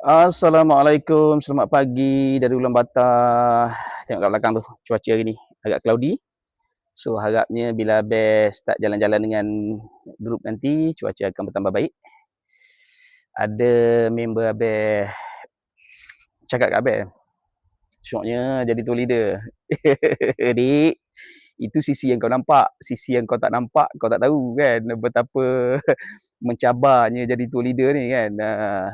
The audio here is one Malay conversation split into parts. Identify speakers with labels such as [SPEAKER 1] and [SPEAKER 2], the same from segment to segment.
[SPEAKER 1] Assalamualaikum, selamat pagi dari Ulaanbaatar. Tengok kat belakang tu, cuaca hari ni agak cloudy. So harapnya bila Abel start jalan-jalan dengan grup nanti, cuaca akan bertambah baik. Ada member Abel cakap kat Abel, syoknya jadi tour leader. Dik, itu sisi yang kau nampak, sisi yang kau tak nampak, kau tak tahu kan betapa mencabarnya jadi tour leader ni kan.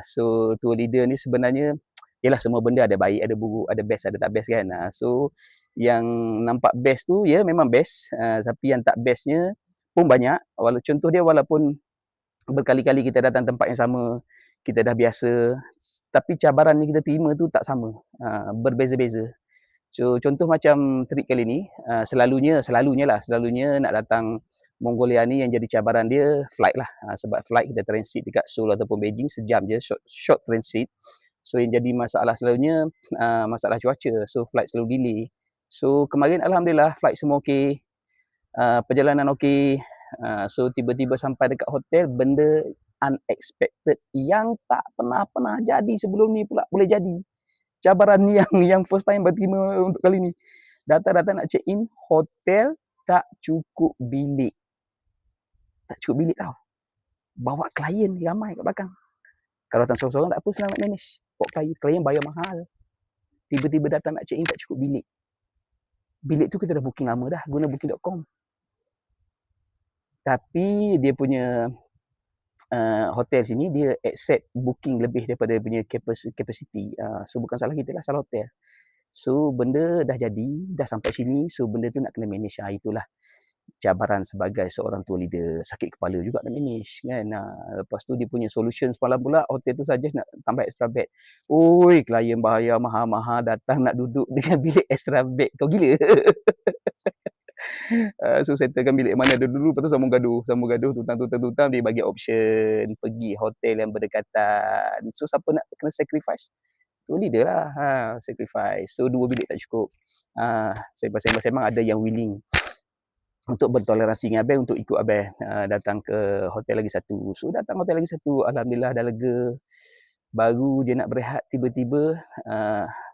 [SPEAKER 1] So tour leader ni sebenarnya yalah, semua benda ada baik, ada buruk, ada best, ada tak best kan. So yang nampak best tu ya memang best, tapi yang tak bestnya pun banyak. Contoh dia, walaupun berkali-kali kita datang tempat yang sama, kita dah biasa, tapi cabaran yang kita terima tu tak sama, berbeza-beza. So contoh macam trip kali ni, selalunya nak datang Mongolia ni yang jadi cabaran dia flight lah. Sebab flight kita transit dekat Seoul ataupun Beijing sejam je, short transit. So yang jadi masalah selalunya masalah cuaca. So flight selalu delay. So kemarin alhamdulillah flight semua okey, perjalanan okey. So tiba-tiba sampai dekat hotel, benda unexpected yang tak pernah jadi sebelum ni pula boleh jadi. Cabaran yang first time berterima untuk kali ni. Datang-datang nak check in, hotel tak cukup bilik. Tak cukup bilik tau. Bawa klien ramai kat belakang. Kalau datang seorang-seorang tak apa, senang nak manage. Bawa klien bayar mahal. Tiba-tiba datang nak check in tak cukup bilik. Bilik tu kita dah booking lama dah, guna booking.com. Tapi dia punya hotel sini dia accept booking lebih daripada dia punya capacity. So bukan salah kita lah, salah hotel. So benda dah jadi, dah sampai sini, so benda tu nak kena manage. Itulah cabaran sebagai seorang tour leader. Sakit kepala juga nak manage kan. Lepas tu dia punya solution semalam pula, hotel tu saja nak tambah extra bed. Oi, klien bahaya mahal-mahal datang nak duduk dengan bilik extra bed. Kau gila. So settlekan bilik mana ada dulu, lepas tu sambung gaduh, tutang dia bagi option pergi hotel yang berdekatan. So siapa nak kena sacrifice? Tu leader lah, sacrifice. So 2 bilik tak cukup. Sembang-sembang ada yang willing untuk bertoleransi dengan Abel, untuk ikut Abel datang ke hotel lagi satu. So datang hotel lagi satu, alhamdulillah dah lega. Baru dia nak berehat, tiba-tiba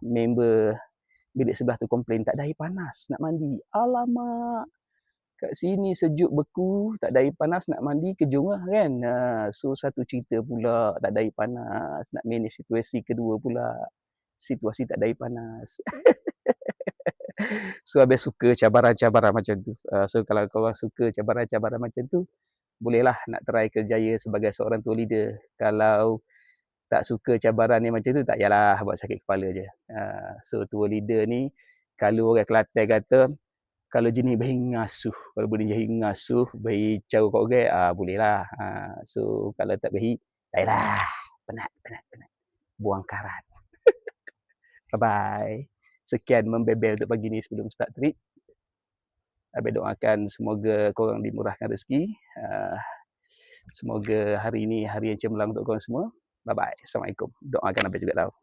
[SPEAKER 1] member bilik sebelah tu komplain tak ada air panas nak mandi. Alamak, kat sini sejuk beku, tak ada air panas nak mandi, kejung lah kan. So satu cerita pula, tak ada air panas, nak manage situasi kedua pula, situasi tak ada air panas. So Abel suka cabaran-cabaran macam tu. So kalau korang suka cabaran-cabaran macam tu, bolehlah nak try kerjaya sebagai seorang tour leader. Kalau tak suka cabaran yang macam tu, tak payahlah buat sakit kepala je. So tour leader ni, kalau orang Kelantan kata, kalau jenis bayi ngasuh, kalau boleh jadi ngasuh, bayi cara kat orang, bolehlah. So kalau tak bayi, tak payahlah. Penat. Buang karat. Bye-bye. Sekian membebel untuk pagi ni sebelum start trip. Abang doakan semoga korang dimurahkan rezeki. Semoga hari ini hari yang cemerlang untuk korang semua. Bye-bye. Assalamualaikum. Doakan Abang juga tau.